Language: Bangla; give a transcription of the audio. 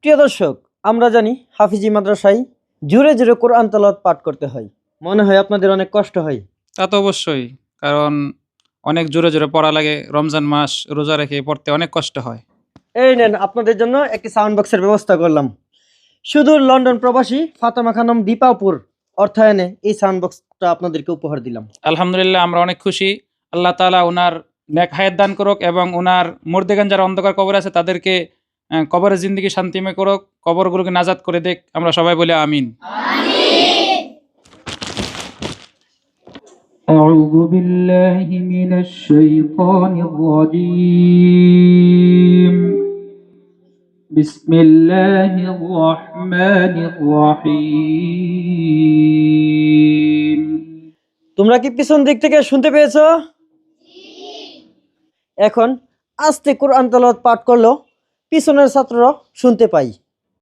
প্রিয় দর্শক, আমরা জানি হাফিজি মাদ্রাসায় জোরে জোরে কোরআন তেলাওয়াত পাঠ করতে হয়। মনে হয় আপনাদের অনেক কষ্ট হয়। তা তো অবশ্যই। কারণ অনেক জোরে, জোরে পড়া লাগে। রমজান মাস রোজা রেখে পড়তে অনেক কষ্ট হয়। এই নেন, আপনাদের জন্য একটি সাউন্ড বক্সের ব্যবস্থা করলাম। শুধু লন্ডন প্রবাসী ফাতেমা খানম দীপাপুর অর্থায়নে এই সাউন্ড বক্সটা আপনাদেরকে উপহার দিলাম। আলহামদুলিল্লাহ, আমরা অনেক খুশি। আল্লাহ তাআলা উনার নেক হায়াত দান করুক এবং উনার মুর্দেগান যারা অন্ধকার কবরে আছে তাদেরকে কবরের জিন্দেগি শান্তিময় করুক, কবরগুলোকে নাজাত করে দেক। আমরা সবাই বলি আমিন। أعوذ بالله من الشيطان الرجيم بسم الله الرحمن الرحيم তোমরা কি পিছন দিক থেকে শুনতে পেয়েছো? এখন আস্তে কোরআন তেলাওয়াত পাঠ করলো পিছনের ছাত্ররা শুনতে পাই।